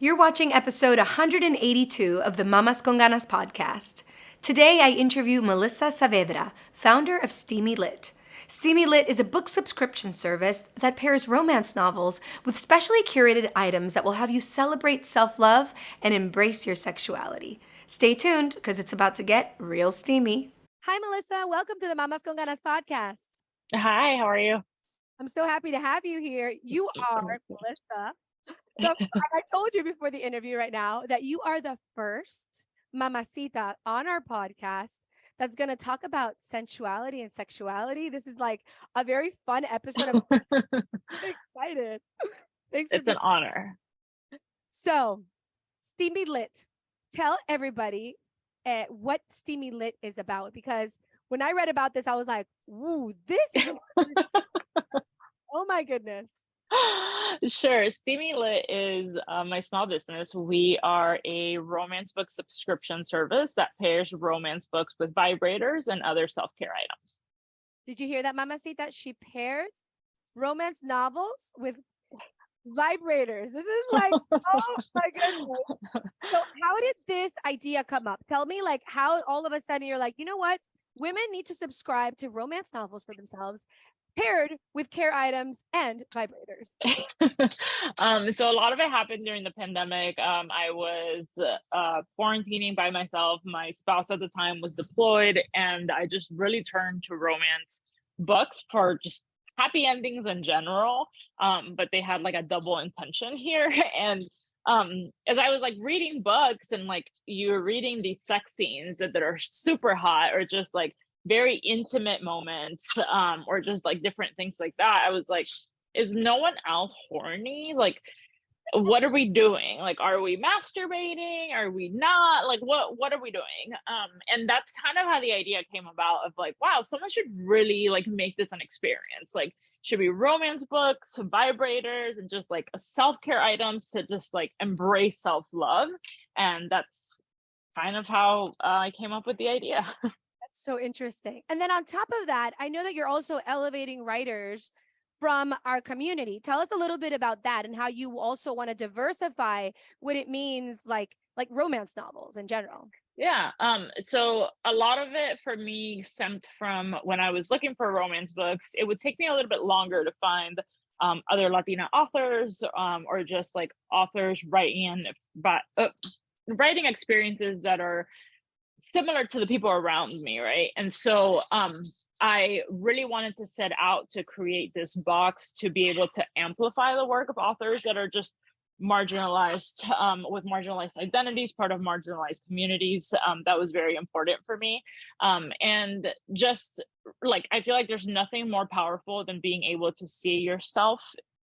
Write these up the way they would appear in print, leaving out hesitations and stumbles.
You're watching episode 182 of the Mamas con Ganas podcast. Today I interview Melissa Saavedra, founder of Steamy Lit. Steamy Lit is a book subscription service that pairs romance novels with specially curated items that will have you celebrate self-love and embrace your sexuality. Stay tuned, because it's about to get real steamy. Hi, Melissa. Welcome to the Mamas con Ganas podcast. Hi, how are you? I'm so happy to have you here. You are, Melissa. I told you before the interview right now that you are the first mamacita on our podcast that's going to talk about sensuality and sexuality. This is like a very fun episode. I'm excited. Thanks. It's an honor. So, Steamy Lit. Tell everybody what Steamy Lit is about, because when I read about this, I was like, "Ooh, this is oh my goodness." Sure. Steamy Lit is my small business. We are a romance book subscription service that pairs romance books with vibrators and other self-care items. Did you hear that, Mamacita? She pairs romance novels with vibrators. This is like, oh my goodness. So how did this idea come up? Tell me, like, how all of a sudden you're like, you know what? Women need to subscribe to romance novels for themselves, paired with care items and vibrators. So a lot of it happened during the pandemic. I was quarantining by myself. My spouse at the time was deployed, and I just really turned to romance books for just happy endings in general. But they had like a double intention here. And as I was like reading books, and like you're reading these sex scenes that are super hot, or just like very intimate moments, or just like different things like that, I was like, is no one else horny? Like, what are we doing? Like, are we masturbating? Are we not? Like, what are we doing? And that's kind of how the idea came about, of like, wow, someone should really like make this an experience. Like, should be romance books, vibrators, and just like self-care items to just like embrace self-love. And that's kind of how I came up with the idea. So interesting. And then on top of that, I know that you're also elevating writers from our community. Tell us a little bit about that, and how you also want to diversify what it means, like romance novels in general. Yeah. So a lot of it for me stemmed from when I was looking for romance books. It would take me a little bit longer to find other Latina authors, or just like authors writing experiences that are similar to the people around me, right? And so I really wanted to set out to create this box to be able to amplify the work of authors that are just marginalized, with marginalized identities, part of marginalized communities. That was very important for me. And just like, I feel like there's nothing more powerful than being able to see yourself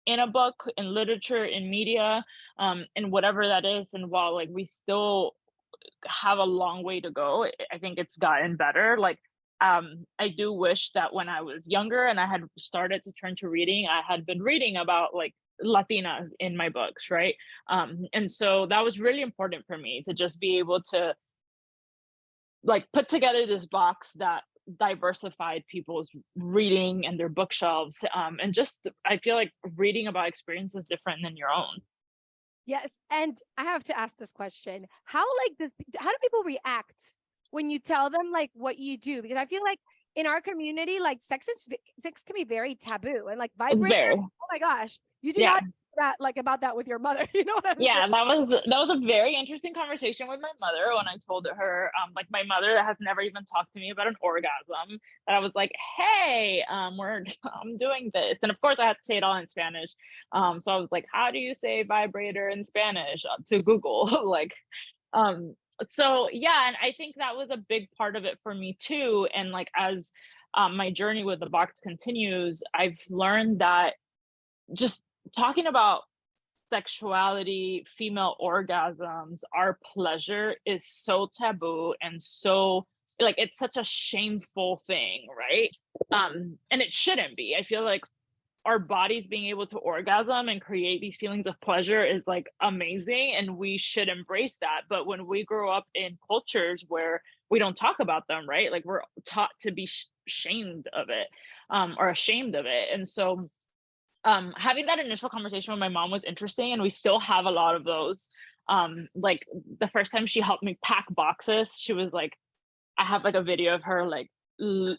in a book, in literature, in media, and whatever that is. And while like we still have a long way to go, I think it's gotten better. Like, I do wish that when I was younger and I had started to turn to reading, I had been reading about like Latinas in my books, right? And so that was really important for me to just be able to like put together this box that diversified people's reading and their bookshelves. And just, I feel like reading about experiences different than your own. Yes. And I have to ask this question. How do people react when you tell them like what you do? Because I feel like in our community, like sex can be very taboo, and like vibrator. Oh my gosh. You do not that like about that with your mother. You know what I'm saying? That was a very interesting conversation with my mother when I told her, like my mother that has never even talked to me about an orgasm, that I was like, hey, I'm doing this. And of course I had to say it all in Spanish. So I was like, how do you say vibrator in Spanish, to Google? Like, so yeah, and I think that was a big part of it for me too. And like, as my journey with the box continues, I've learned that just talking about sexuality, female orgasms, our pleasure is so taboo, and so like it's such a shameful thing, right? And it shouldn't be. I feel like our bodies being able to orgasm and create these feelings of pleasure is like amazing, and we should embrace that. But when we grow up in cultures where we don't talk about them, right? Like we're taught to be shamed of it, or ashamed of it. And so having that initial conversation with my mom was interesting, and we still have a lot of those. Like the first time she helped me pack boxes, she was like, I have like a video of her like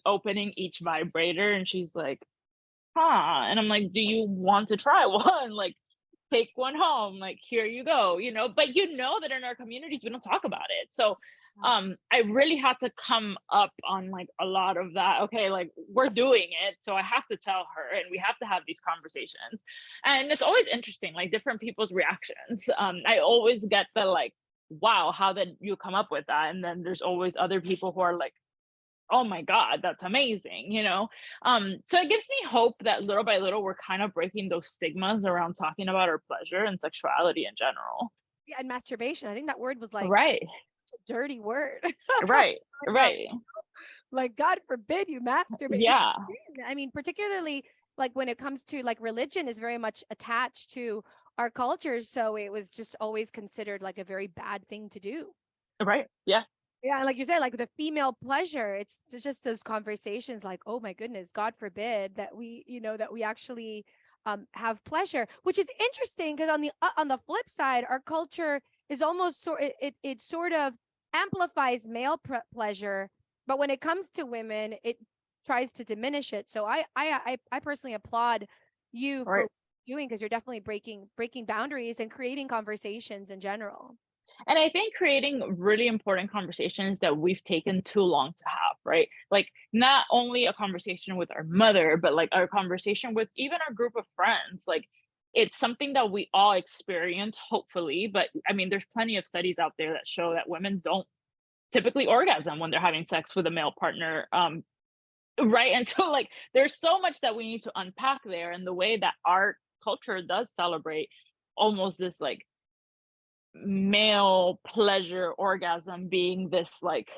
opening each vibrator, and she's like, huh, and I'm like, do you want to try one? Like, take one home, like, here you go, but that in our communities we don't talk about it. So I really had to come up on like a lot of that. Okay, like, we're doing it, so I have to tell her, and we have to have these conversations. And it's always interesting, like, different people's reactions. I always get the like, wow, how did you come up with that? And then there's always other people who are like, oh my God, that's amazing. So it gives me hope that little by little we're kind of breaking those stigmas around talking about our pleasure and sexuality in general. Yeah, and masturbation, I think that word was like Right. a dirty word. Right. Right. Like, God forbid you masturbate. Yeah. I mean, particularly like when it comes to like religion is very much attached to our cultures, so it was just always considered like a very bad thing to do. Right. Yeah. Yeah, like you said, like the female pleasure, it's just those conversations like, oh my goodness, God forbid that we, that we actually have pleasure, which is interesting because on the flip side, our culture is almost it sort of amplifies male pleasure, but when it comes to women, it tries to diminish it. So I personally applaud you for doing, because you're definitely breaking boundaries and creating conversations in general. And I think creating really important conversations that we've taken too long to have, right? Like, not only a conversation with our mother, but like our conversation with even our group of friends. Like, it's something that we all experience, hopefully. But I mean, there's plenty of studies out there that show that women don't typically orgasm when they're having sex with a male partner. Right. And so, like, there's so much that we need to unpack there. And the way that our culture does celebrate almost this like male pleasure orgasm being this like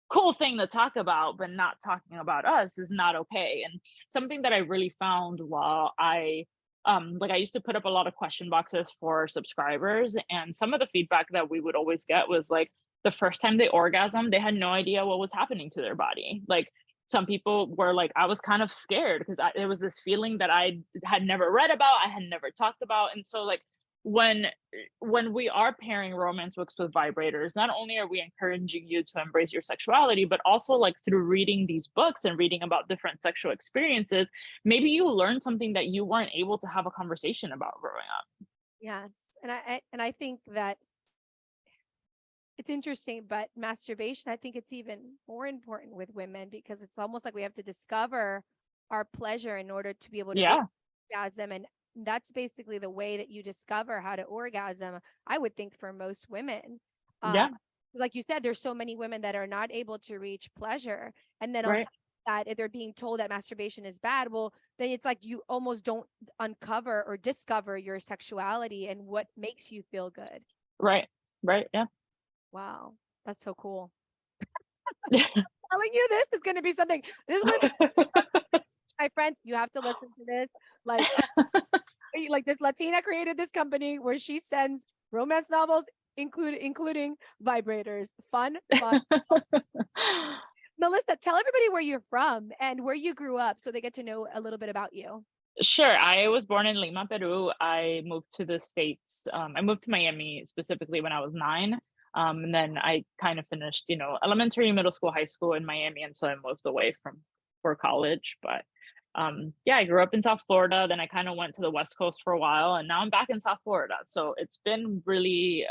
cool thing to talk about, but not talking about us is not okay. And something that I really found while I used to put up a lot of question boxes for subscribers, and some of the feedback that we would always get was like, the first time they orgasm, they had no idea what was happening to their body. Like, some people were like, I was kind of scared because it was this feeling that I had never read about, I had never talked about. And so, like, when we are pairing romance books with vibrators, not only are we encouraging you to embrace your sexuality, but also, like, through reading these books and reading about different sexual experiences, maybe you learn something that you weren't able to have a conversation about growing up. Yes, and I think that it's interesting, but masturbation, I think it's even more important with women, because it's almost like we have to discover our pleasure in order to be able to orgasm. And that's basically the way that you discover how to orgasm, I would think, for most women. Like you said, there's so many women that are not able to reach pleasure. And then on top of that, if they're being told that masturbation is bad, well, then it's like you almost don't uncover or discover your sexuality and what makes you feel good. Right. Yeah. Wow, that's so cool. Telling you this is going to be something. This is my friends, you have to listen to this. Like this Latina created this company where she sends romance novels, including vibrators. Fun. Melissa, tell everybody where you're from and where you grew up so they get to know a little bit about you. Sure. I was born in Lima, Peru. I moved to the States. I moved to Miami specifically when I was 9. And then I kind of finished, elementary, middle school, high school in Miami until I moved away for college. But I grew up in South Florida. Then I kind of went to the West Coast for a while, and now I'm back in South Florida. So it's been really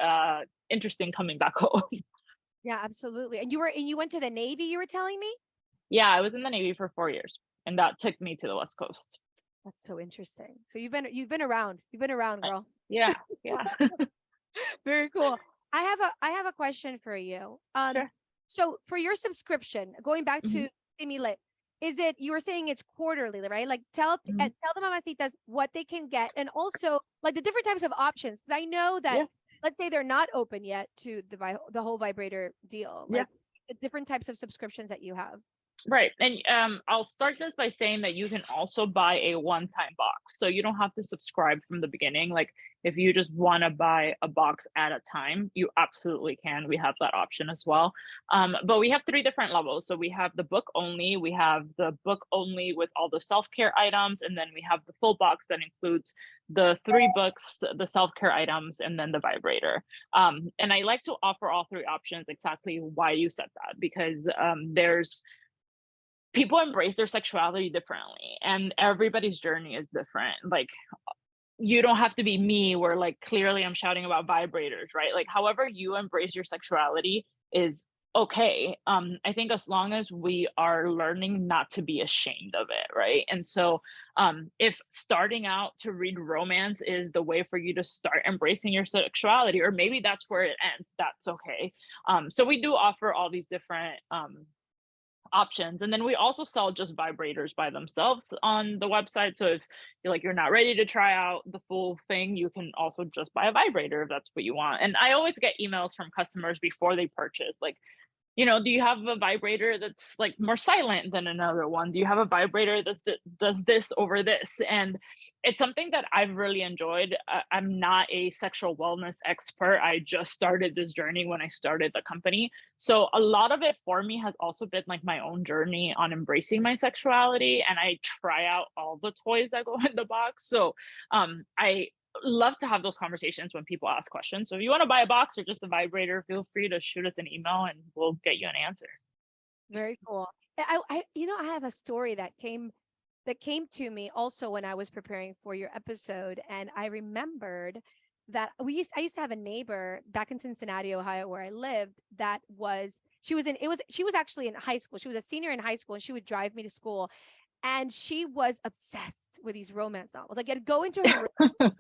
interesting coming back home. Yeah, absolutely. And you went to the Navy, you were telling me? Yeah, I was in the Navy for 4 years, and that took me to the West Coast. That's so interesting. So you've been around. You've been around, girl. Yeah. Very cool. I have a question for you. Sure. So for your subscription, going back to Steamy Lit, you were saying it's quarterly, right? Like tell the mamacitas what they can get, and also like the different types of options. Because I know that let's say they're not open yet to the whole vibrator deal. Like the different types of subscriptions that you have. Right. And I'll start this by saying that you can also buy a one-time box. So you don't have to subscribe from the beginning. Like if you just want to buy a box at a time, you absolutely can. We have that option as well. But we have three different levels. So we have the book only, we have the book only with all the self-care items, and then we have the full box that includes the three books, the self-care items, and then the vibrator. And I like to offer all three options exactly why you said that, because there's people embrace their sexuality differently and everybody's journey is different. Like you don't have to be me where like clearly I'm shouting about vibrators, right? Like however you embrace your sexuality is okay. I think as long as we are learning not to be ashamed of it, right? And so if starting out to read romance is the way for you to start embracing your sexuality, or maybe that's where it ends, that's okay. So we do offer all these different options, and then we also sell just vibrators by themselves on the website. So if you're not ready to try out the full thing, you can also just buy a vibrator if that's what you want. And I always get emails from customers before they purchase, like, do you have a vibrator that's like more silent than another one? Do you have a vibrator that does this over this? And it's something that I've really enjoyed. I'm not a sexual wellness expert. I just started this journey when I started the company. So a lot of it for me has also been like my own journey on embracing my sexuality. And I try out all the toys that go in the box. So I love to have those conversations when people ask questions. So if you want to buy a box or just a vibrator, feel free to shoot us an email and we'll get you an answer. Very cool. I have a story that came to me also when I was preparing for your episode, and I remembered that I used to have a neighbor back in Cincinnati, Ohio, where I lived. That was she was in it was she was actually in high school. She was a senior in high school, and she would drive me to school, and she was obsessed with these romance novels. Like I'd go into her room,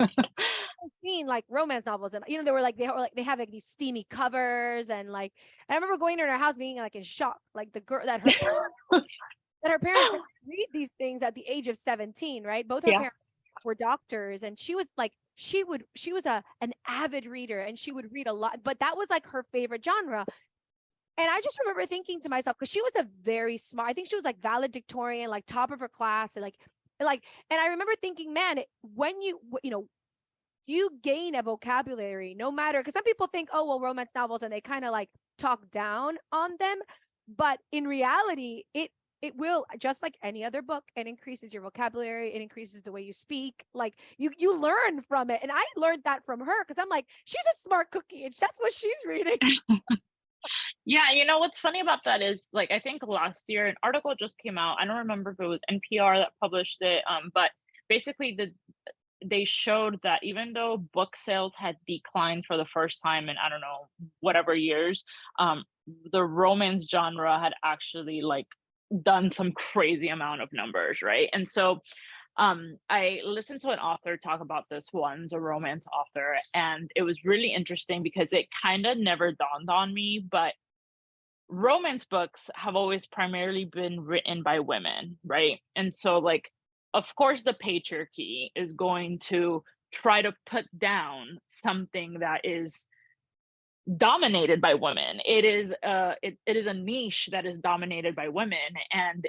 seen like romance novels, and they have like these steamy covers, and like I remember going to her house being like in shock, like the girl that her parents read these things at the age of 17, right? Both her Yeah. parents were doctors, and she was like she was an avid reader, and she would read a lot, but that was like her favorite genre. And I just remember thinking to myself, because she was a very smart, I think she was like valedictorian, like top of her class, and and I remember thinking, man, when you gain a vocabulary, no matter, because some people think, oh, well, romance novels, and they kind of like talk down on them. But in reality, it will, just like any other book, it increases your vocabulary, it increases the way you speak. Like you learn from it. And I learned that from her, because I'm like, she's a smart cookie, and that's what she's reading. Yeah, what's funny about that is like I think last year an article just came out. I don't remember if it was NPR that published it, but basically they showed that even though book sales had declined for the first time in I don't know whatever years, the romance genre had actually like done some crazy amount of numbers, right? And so I listened to an author talk about this once, a romance author, and it was really interesting because it kind of never dawned on me, but romance books have always primarily been written by women, right? And so, like, of course, the patriarchy is going to try to put down something that is dominated by women. It is a niche that is dominated by women, and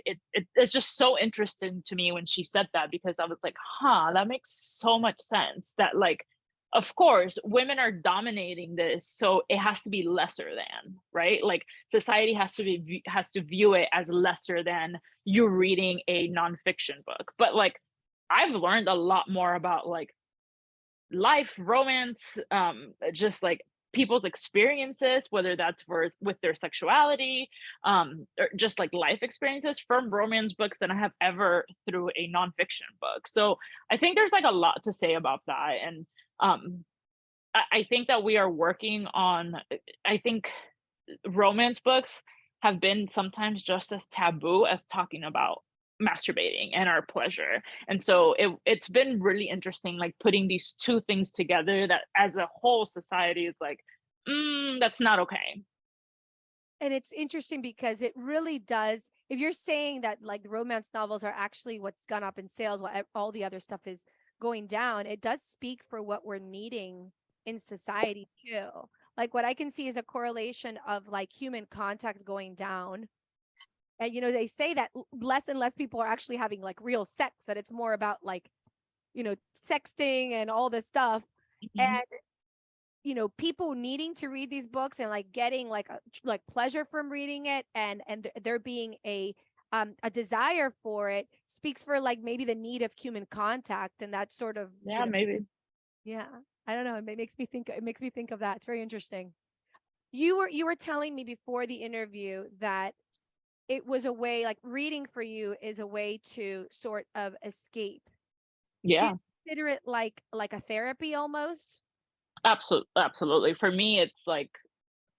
it's just so interesting to me when she said that, because I was like, huh, that makes so much sense. That like, of course, women are dominating this, so it has to be lesser than, right? Like society has to view it as lesser than you reading a nonfiction book. But like, I've learned a lot more about like life, romance, just like people's experiences, whether that's with their sexuality, or just like life experiences from romance books than I have ever through a nonfiction book. So I think there's like a lot to say about that. And I think that we are working on, I think romance books have been sometimes just as taboo as talking about masturbating and our pleasure. And so it's been really interesting, like putting these two things together, that as a whole society is like, that's not okay. And it's interesting because it really does. If you're saying that like romance novels are actually what's gone up in sales while all the other stuff is going down, it does speak for what we're needing in society too. Like what I can see is a correlation of like human contact going down, And, you know, they say that less and less people are actually having like real sex, that it's more about like, you know, sexting and all this stuff. Mhm. And, you know, people needing to read these books and like getting like like pleasure from reading it, and there being a desire for it, speaks for like maybe the need of human contact, and that sort of, you Yeah, know, maybe. yeah, I don't know. It makes me think of that. It's very interesting. You were telling me before the interview that it was a way, like reading for you is a way to sort of escape. Do you Yeah. consider it like a therapy almost? Absolutely. For me, it's like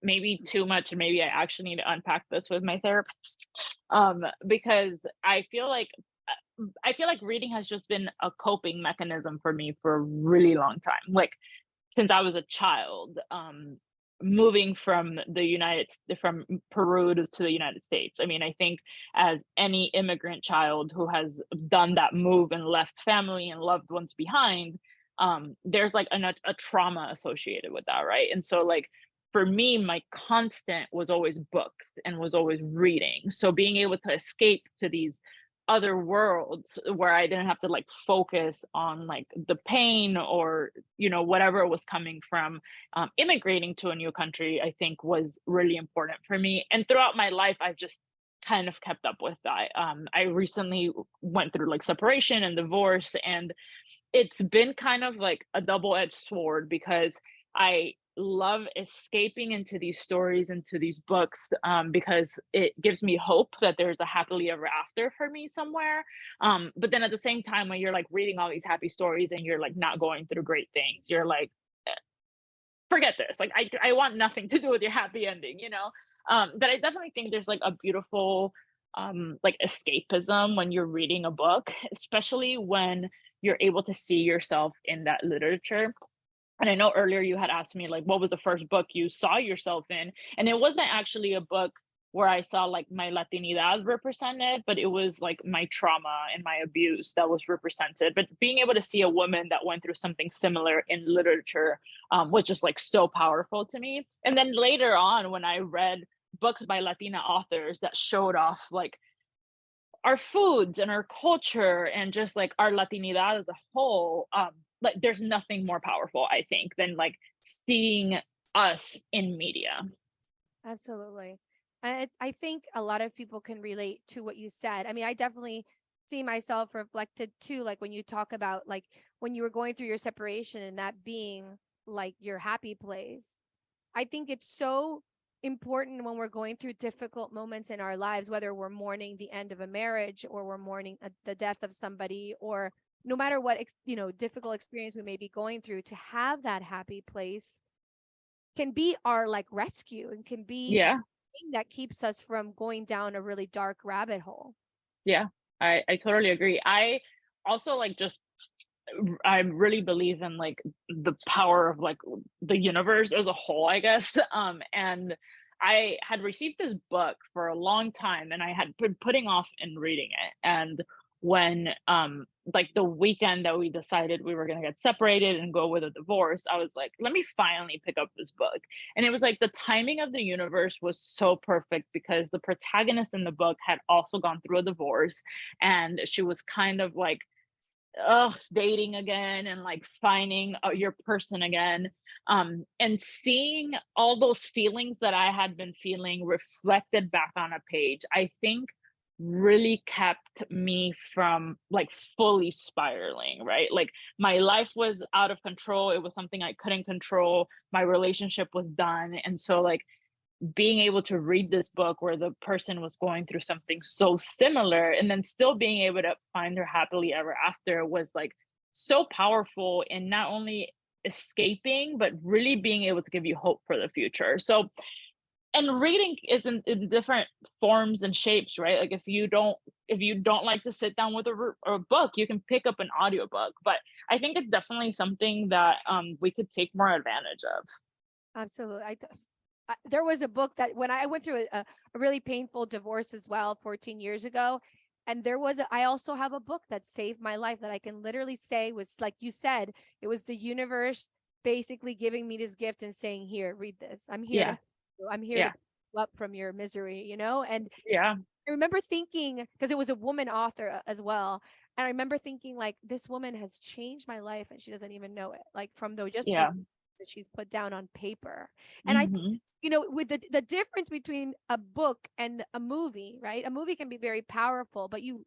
maybe too much, and maybe I actually need to unpack this with my therapist. Because I feel like reading has just been a coping mechanism for me for a really long time. Like since I was a child, moving from Peru to the United States. I mean, I think as any immigrant child who has done that move and left family and loved ones behind, there's like a trauma associated with that, right? And so like for me, my constant was always books and was always reading. So being able to escape to these other worlds where I didn't have to like focus on like the pain or whatever was coming from immigrating to a new country, I think was really important for me. And throughout my life, I've just kind of kept up with that. I recently went through like separation and divorce, and it's been kind of like a double-edged sword because I love escaping into these stories, into these books, because it gives me hope that there's a happily ever after for me somewhere. But then at the same time, when you're like reading all these happy stories and you're like not going through great things, you're like, forget this. Like I want nothing to do with your happy ending, you know? But I definitely think there's like a beautiful like escapism when you're reading a book, especially when you're able to see yourself in that literature. And I know earlier you had asked me like what was the first book you saw yourself in? And it wasn't actually a book where I saw like my Latinidad represented, but it was like my trauma and my abuse that was represented. But being able to see a woman that went through something similar in literature was just like so powerful to me. And then later on, when I read books by Latina authors that showed off like our foods and our culture and just like our Latinidad as a whole, like there's nothing more powerful, I think, than like seeing us in media. Absolutely. I think a lot of people can relate to what you said. I mean, I definitely see myself reflected too, like when you talk about like when you were going through your separation and that being like your happy place. I think it's so important when we're going through difficult moments in our lives, whether we're mourning the end of a marriage or we're mourning the death of somebody, or no matter what, difficult experience we may be going through, to have that happy place can be our like rescue and can be Yeah, the thing that keeps us from going down a really dark rabbit hole. yeah, I totally agree. I also like just I really believe in like the power of like the universe as a whole, I guess. And I had received this book for a long time and I had been putting off in reading it. And when like the weekend that we decided we were going to get separated and go with a divorce, I was like, let me finally pick up this book. And it was like the timing of the universe was so perfect because the protagonist in the book had also gone through a divorce, and she was kind of like dating again and like finding your person again, and seeing all those feelings that I had been feeling reflected back on a page, I think really kept me from like fully spiraling, right? Like my life was out of control, it was something I couldn't control, my relationship was done. And so like being able to read this book where the person was going through something so similar and then still being able to find her happily ever after was like so powerful in not only escaping but really being able to give you hope for the future. So, and reading is in different forms and shapes, right? Like if you don't like to sit down with a book, you can pick up an audiobook. But I think it's definitely something that we could take more advantage of. Absolutely. There was a book that when I went through a really painful divorce as well 14 years ago, and I also have a book that saved my life that I can literally say was, like you said, it was the universe basically giving me this gift and saying, here, read this. I'm here Yeah, to I'm here to yeah, pick you up from your misery, you know? And yeah, I remember thinking, because it was a woman author as well. And I remember thinking, like, this woman has changed my life and she doesn't even know it. Like, from the just Yeah. that she's put down on paper. And I, with the difference between a book and a movie, right? A movie can be very powerful, but you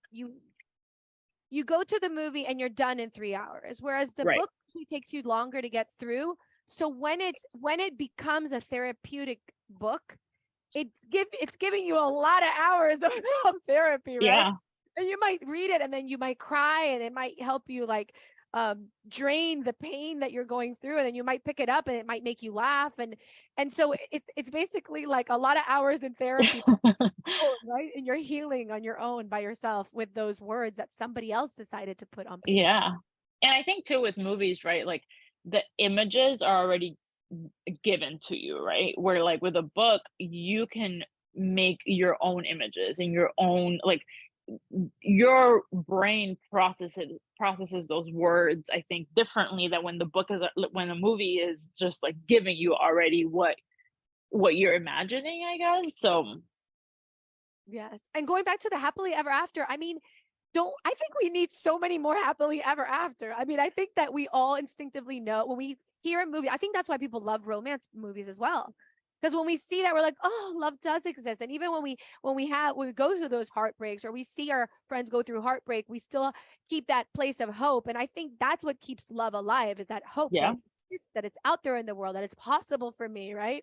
go to the movie and you're done in 3 hours, whereas the book usually takes you longer to get through. So when it becomes a therapeutic book, it's giving you a lot of hours of therapy, right? Yeah. And you might read it and then you might cry and it might help you like drain the pain that you're going through, and then you might pick it up and it might make you laugh, and so it's basically like a lot of hours in therapy, right? And you're healing on your own by yourself with those words that somebody else decided to put on paper. Yeah. And I think too with movies, right? Like the images are already given to you, right? Where like with a book, you can make your own images and your own, like, your brain processes those words, I think, differently than when a movie is just like giving you already what you're imagining, I guess. So Yes. And going back to the happily ever after, I mean, I think we need so many more happily ever after. I mean, I think that we all instinctively know when we hear a movie. I think that's why people love romance movies as well. Because when we see that, we're like, oh, love does exist. And even when we go through those heartbreaks, or we see our friends go through heartbreak, we still keep that place of hope. And I think that's what keeps love alive, is that hope yeah. that it's out there in the world, that it's possible for me, right?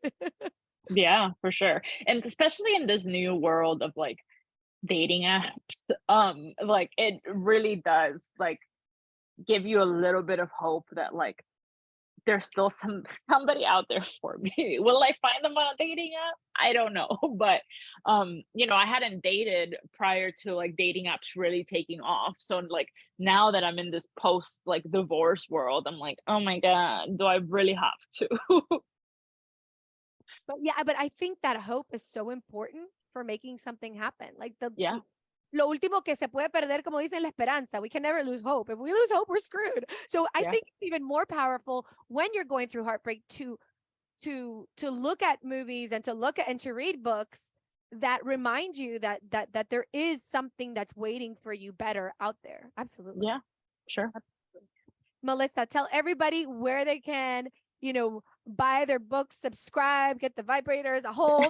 Yeah, for sure. And especially in this new world of like dating apps, like it really does like give you a little bit of hope that like there's still somebody out there for me. Will I find them on a dating app? I don't know. But I hadn't dated prior to like dating apps really taking off. So like now that I'm in this post like divorce world, I'm like, oh my God, do I really have to? But I think that hope is so important for making something happen. Like Yeah. Lo último que se puede perder, como dicen, la esperanza. We can never lose hope. If we lose hope, we're screwed. So I think it's even more powerful when you're going through heartbreak to look at movies and to read books that remind you that there is something that's waiting for you better out there. Absolutely. Yeah, sure. Melissa, tell everybody where they can, buy their books, subscribe, get the vibrators, a whole.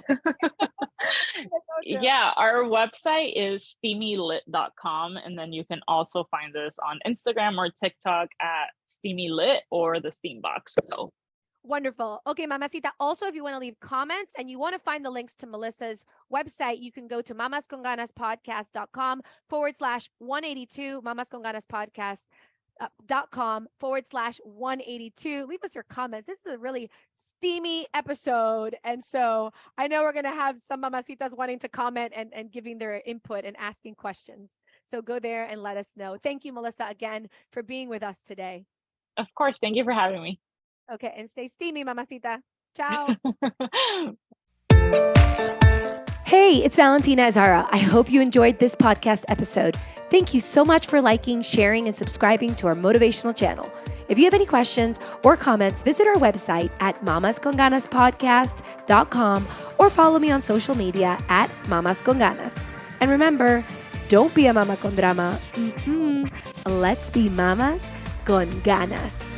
Yeah, our website is steamylit.com, and then you can also find us on Instagram or TikTok at Steamy Lit or the Steambox. So wonderful. Okay, Mamacita. Also, if you want to leave comments and you want to find the links to Melissa's website, you can go to mamasconganaspodcast.com/182, mamasconganaspodcast.com/182. Leave us your comments. This is a really steamy episode. And so I know we're going to have some mamacitas wanting to comment and giving their input and asking questions. So go there and let us know. Thank you, Melissa, again, for being with us today. Of course. Thank you for having me. Okay. And stay steamy, mamacita. Ciao. Hey, it's Valentina Azara. I hope you enjoyed this podcast episode. Thank you so much for liking, sharing, and subscribing to our motivational channel. If you have any questions or comments, visit our website at mamasconganaspodcast.com or follow me on social media at mamasconganas. And remember, don't be a mama con drama. Let's be mamas con ganas.